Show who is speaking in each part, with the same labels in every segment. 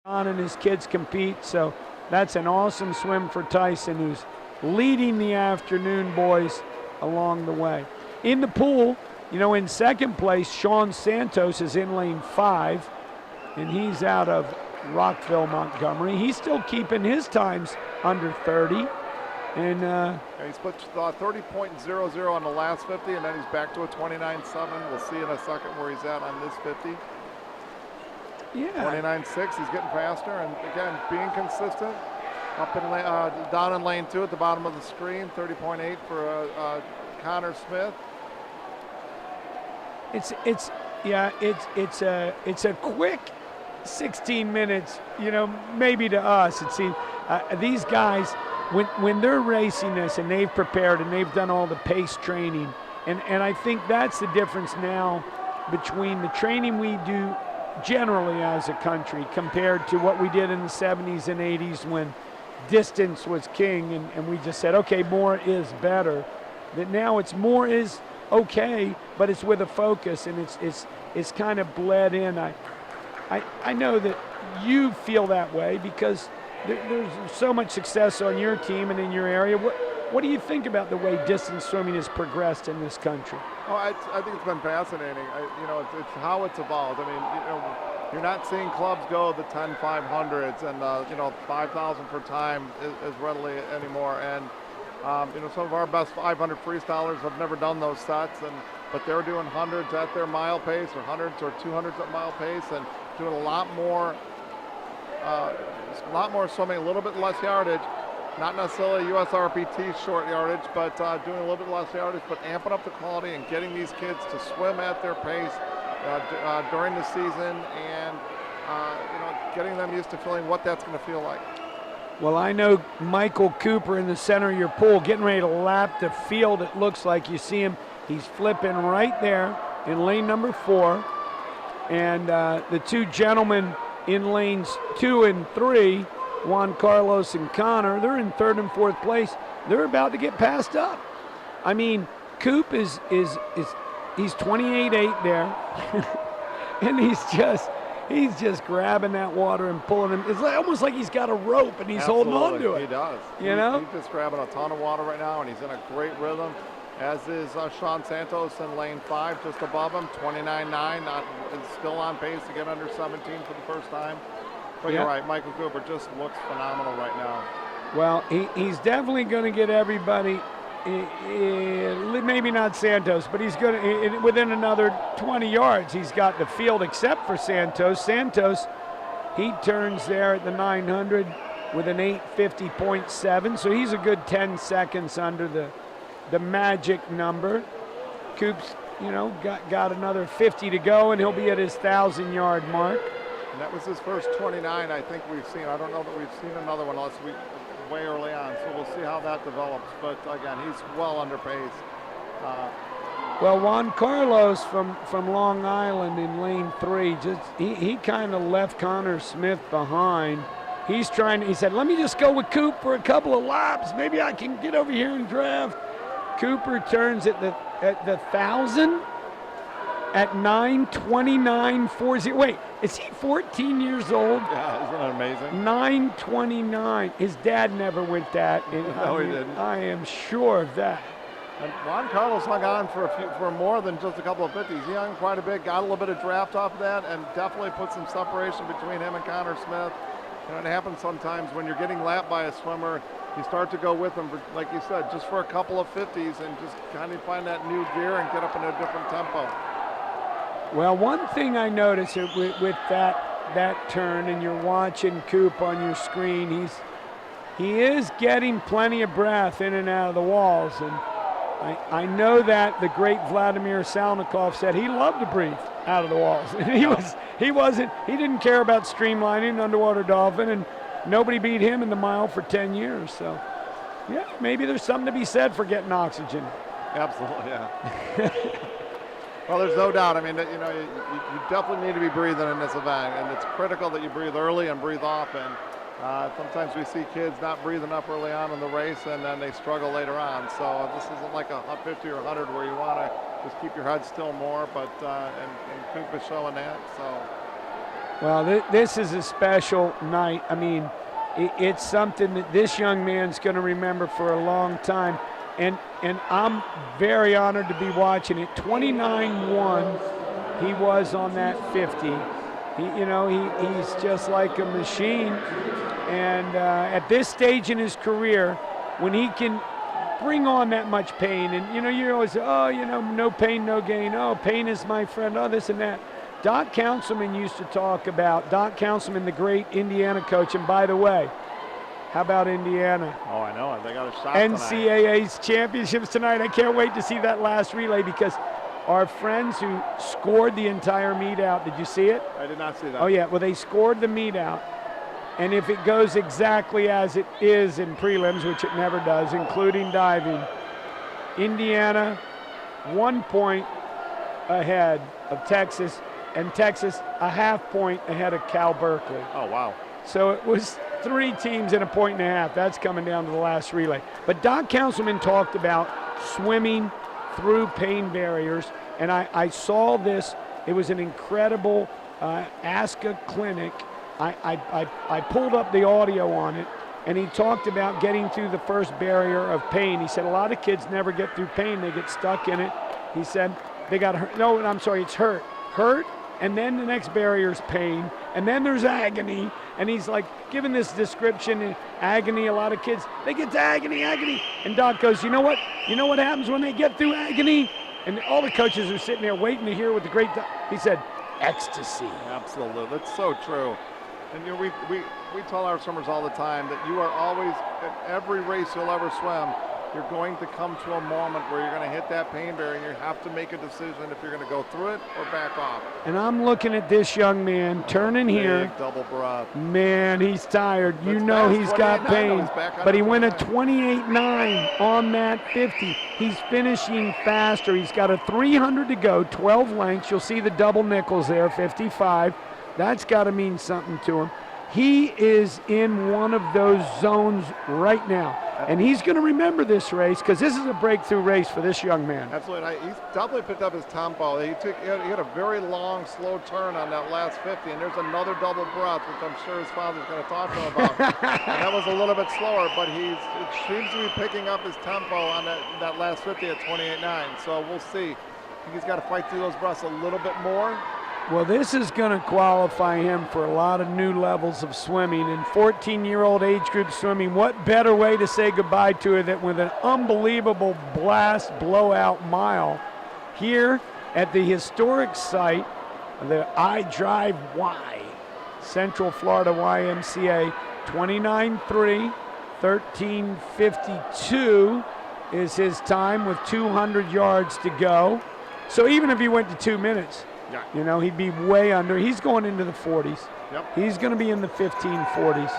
Speaker 1: on and his kids compete. So that's an awesome swim for Tyson, who's leading the afternoon boys along the way. In the pool, in second place, Sean Santos is in lane 5, and he's out of Rockville, Montgomery. He's still keeping his times under 30. And
Speaker 2: he split 30.00 on the last 50, and then he's back to a 29.7. We'll see in a second where he's at on this 50.
Speaker 1: Yeah.
Speaker 2: 29.6, he's getting faster, and again, being consistent. Up in down in lane 2 at the bottom of the screen, 30.8 for Connor Smith.
Speaker 1: It's a quick 16 minutes, maybe to us. It seems these guys, when they're racing this and they've prepared and they've done all the pace training, and I think that's the difference now between the training we do generally as a country compared to what we did in the 70s and 80s when distance was king and we just said, okay, more is better. That now it's more is okay, but it's with a focus, and it's kind of bled in. I know that you feel that way because there's so much success on your team and in your area. What do you think about the way distance swimming has progressed in this country?
Speaker 2: Oh, I think it's been fascinating. It's how it's evolved. I mean, you're not seeing clubs go the 10-500s and 5,000 per time as readily anymore. And some of our best 500 freestylers have never done those sets, but they're doing hundreds at their mile pace, or hundreds or 200s at mile pace, and doing a lot more swimming, a little bit less yardage. Not necessarily USRPT short yardage, but doing a little bit less yardage, but amping up the quality and getting these kids to swim at their pace during the season, and getting them used to feeling what that's going to feel like.
Speaker 1: Well, I know Michael Cooper in the center of your pool getting ready to lap the field. It looks like you see him. He's flipping right there in lane number 4. And the two gentlemen in lanes 2 and 3, Juan Carlos and Connor, they're in 3rd and 4th place. They're about to get passed up. I mean, Coop is he's 28.8 there. And he's just grabbing that water and pulling him. It's almost like he's got a rope and he's holding on to it.
Speaker 2: He does. He's just grabbing a ton of water right now, and he's in a great rhythm, as is Sean Santos in lane 5, just above him, 29.9, is still on pace to get under 17 for the first time. But You're right, Michael Cooper just looks phenomenal right now.
Speaker 1: Well, he's definitely going to get everybody, maybe not Santos, but he's going to, within another 20 yards. He's got the field except for Santos. Santos, he turns there at the 900 with an 850.7, so he's a good 10 seconds under the magic number. Coop's, got another 50 to go, and he'll be at his 1,000-yard mark.
Speaker 2: And that was his first 29 I think we've seen. I don't know that we've seen another one unless way early on, so we'll see how that develops. But again, he's well under pace.
Speaker 1: Well, Juan Carlos from Long Island in lane 3, he kind of left Connor Smith behind. He said, let me just go with Coop for a couple of laps. Maybe I can get over here and draft. Cooper turns at the 1,000 at 9:29.40. Wait, is he 14 years old?
Speaker 2: Yeah, isn't that amazing?
Speaker 1: 9:29. His dad never went that.
Speaker 2: No, he didn't.
Speaker 1: I am sure of that.
Speaker 2: And Juan Carlos hung on for more than just a couple of 50s. He hung quite a bit, got a little bit of draft off of that, and definitely put some separation between him and Connor Smith. It happens sometimes when you're getting lapped by a swimmer, you start to go with them, like you said, just for a couple of 50s and just kind of find that new gear and get up in a different tempo.
Speaker 1: Well, one thing I noticed with that turn, and you're watching Coop on your screen, he is getting plenty of breath in and out of the walls, and I know that the great Vladimir Salnikov said he loved to breathe out of the walls. He didn't care about streamlining underwater dolphin, and nobody beat him in the mile for 10 years. So, yeah, maybe there's something to be said for getting oxygen.
Speaker 2: Absolutely, yeah. Well, there's no doubt. I mean, you definitely need to be breathing in this event, and it's critical that you breathe early and breathe often. Sometimes we see kids not breathing up early on in the race, and then they struggle later on. So this isn't like a 50 or 100 where you want to just keep your head still more, but and Coop is showing that. So
Speaker 1: Well, this is a special night. I mean, it's something that this young man's going to remember for a long time. And I'm very honored to be watching it. 29-1 he was on that 50. He's just like a machine. And at this stage in his career, when he can bring on that much pain, and you always say, no pain, no gain. Oh, pain is my friend. Oh, this and that. Doc Councilman used to talk about, Doc Councilman, the great Indiana coach. And by the way, how about Indiana?
Speaker 2: Oh, I know. They got a shot
Speaker 1: NCAA's championships tonight. I can't wait to see that last relay because our friends who scored the entire meet out, did you see it?
Speaker 2: I did not see that.
Speaker 1: Oh, yeah. Well, they scored the meet out. And if it goes exactly as it is in prelims, which it never does, including diving, Indiana 1 point ahead of Texas, and Texas a half point ahead of Cal Berkeley.
Speaker 2: Oh, wow.
Speaker 1: So it was 3 teams and a point and a half. That's coming down to the last relay. But Doc Councilman talked about swimming through pain barriers, and I saw this. It was an incredible ASCA clinic. I pulled up the audio on it, and he talked about getting through the first barrier of pain. He said a lot of kids never get through pain. They get stuck in it. He said they got hurt. No, I'm sorry, it's hurt. Hurt, and then the next barrier is pain, and then there's agony. And he's like giving this description, agony, a lot of kids, they get to agony. And Doc goes, you know what? You know what happens when they get through agony? And all the coaches are sitting there waiting to hear what the great Doc, he said, ecstasy.
Speaker 2: Absolutely, that's so true. And we tell our swimmers all the time that you are always, in every race you'll ever swim, you're going to come to a moment where you're going to hit that pain barrier and you have to make a decision if you're going to go through it or back off.
Speaker 1: And I'm looking at this young man turning here.
Speaker 2: Double breath.
Speaker 1: Man, he's tired. You know he's got pain. But he went a 28.9 on that 50. He's finishing faster. He's got a 300 to go, 12 lengths. You'll see the double nickels there, 55. That's got to mean something to him. He is in one of those zones right now. And he's going to remember this race because this is a breakthrough race for this young man.
Speaker 2: Absolutely. He's definitely picked up his tempo. He had a very long, slow turn on that last 50, and there's another double breath, which I'm sure his father's going to talk to him about. And that was a little bit slower, but it seems to be picking up his tempo on that last 50 at 28.9. So we'll see. I think he's got to fight through those breaths a little bit more.
Speaker 1: Well, this is going to qualify him for a lot of new levels of swimming. In 14-year-old age group swimming, what better way to say goodbye to it than with an unbelievable blast blowout mile here at the historic site, the I Drive Y, Central Florida YMCA. 29.3, 13.52 is his time with 200 yards to go. So even if he went to 2 minutes, he'd be way under. He's going into the 40s.
Speaker 2: Yep.
Speaker 1: He's going to be in the 1540s.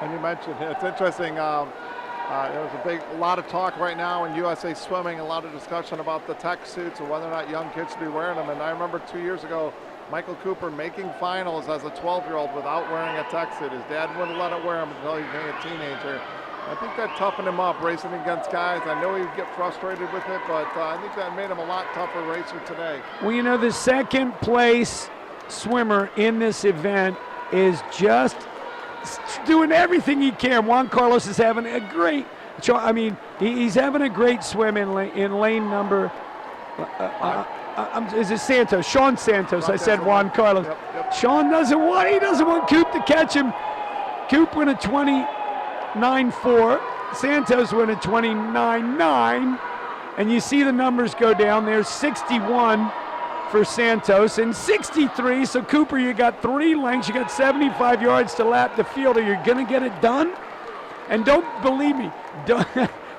Speaker 2: And you mentioned, it's interesting, there's a lot of talk right now in USA Swimming, a lot of discussion about the tech suits and whether or not young kids should be wearing them. And I remember 2 years ago, Michael Cooper making finals as a 12-year-old without wearing a tech suit. His dad wouldn't let it wear him until he became a teenager. I think that toughened him up racing against guys. I know he'd get frustrated with it, but I think that made him a lot tougher racer today.
Speaker 1: Well, the second place swimmer in this event is just doing everything he can. Juan Carlos is having a great, he's having a great swim in lane number, is it Santos? Sean Santos. I said Juan Carlos.
Speaker 2: Yep.
Speaker 1: Sean doesn't want Coop to catch him. Coop went a 29.4. Santos went a 29.9. And you see the numbers go down. There's 61 for Santos and 63. So Cooper, you got 3 lengths. You got 75 yards to lap the field. Are you going to get it done? And don't believe me.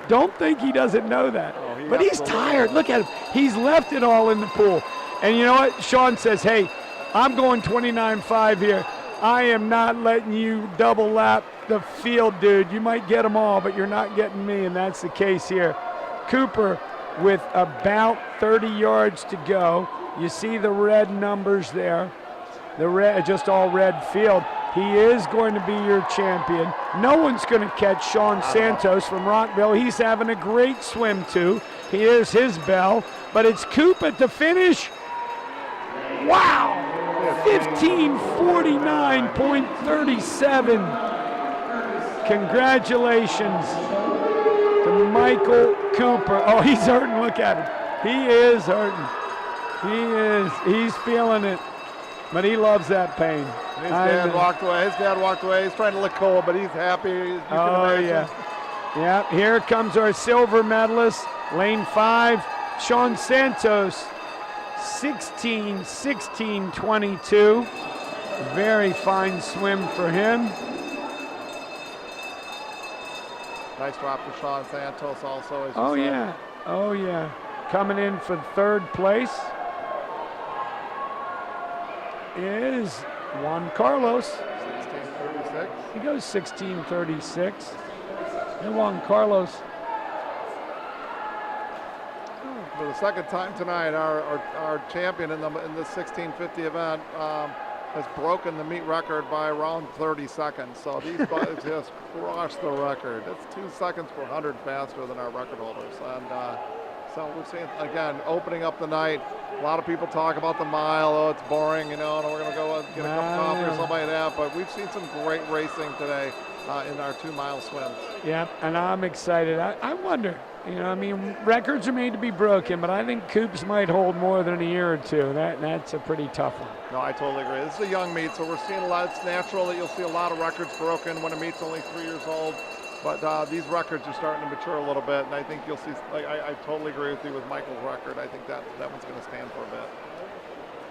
Speaker 1: Don't think he doesn't know that. But he's tired. Look at him. He's left it all in the pool. And you know what? Sean says, hey, I'm going 29.5 here. I am not letting you double lap the field, dude. You might get them all, but you're not getting me, and that's the case here. Cooper with about 30 yards to go. You see the red numbers there. The red, just all red field. He is going to be your champion. No one's going to catch Sean Santos from Rockville. He's having a great swim, too. Here's his bell, but it's Coop at the finish. Wow! 15:49.37. Congratulations to Michael Cooper. Oh, he's hurting. Look at him. He is hurting. He's feeling it. But he loves that pain.
Speaker 2: His dad walked away. He's trying to look cool, but he's happy. You can imagine.
Speaker 1: Yeah. Yeah, here comes our silver medalist, lane 5, Sean Santos, 16:16:22. Very fine swim for him.
Speaker 2: Nice drop for Sean Santos also. As you
Speaker 1: Oh,
Speaker 2: said.
Speaker 1: yeah. Oh, yeah. Coming in for third place is Juan Carlos.
Speaker 2: 16:36.
Speaker 1: He goes 16:36. And Juan Carlos.
Speaker 2: For the second time tonight, our champion in the 1650 event has broken the meet record by around 30 seconds. So these guys just crushed the record. It's 2 seconds per 100 faster than our record holders. And so we're seeing, again, opening up the night. A lot of people talk about the mile. Oh, it's boring, you know, and we're going to go get a cup of coffee or something like that. But we've seen some great racing today in our 2-mile swims.
Speaker 1: Yeah, and I'm excited. I wonder, you know, I mean, records are made to be broken, but I think Coops might hold more than a year or two. That's a pretty tough one.
Speaker 2: No, I totally agree. This is a young meet, so we're seeing a lot. It's natural that you'll see a lot of records broken when a meet's only 3 years old. But these records are starting to mature a little bit, and I think you'll see. I totally agree with you with Michael's record. I think that one's going to stand for a bit.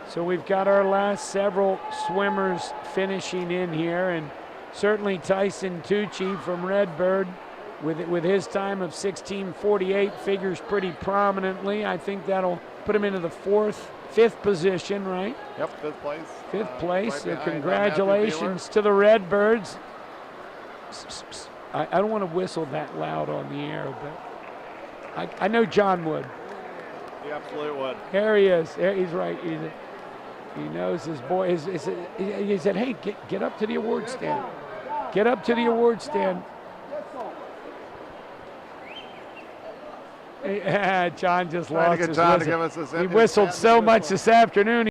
Speaker 1: So we've got our last several swimmers finishing in here, and certainly Tyson Tucci from Redbird with his time of 16:48 figures pretty prominently. I think that'll put him into the fifth position, right?
Speaker 2: Yep, fifth place.
Speaker 1: Fifth place.
Speaker 2: Right
Speaker 1: So
Speaker 2: behind,
Speaker 1: congratulations to the Redbirds. I don't want to whistle that loud on the air, but I know John would.
Speaker 2: He absolutely would.
Speaker 1: There he is. There, he's right. He knows his boy. He said, hey, get up to the award stand. Get up to the award stand. John just lost his
Speaker 2: John to
Speaker 1: whistle.
Speaker 2: give us his
Speaker 1: He whistled so much this afternoon.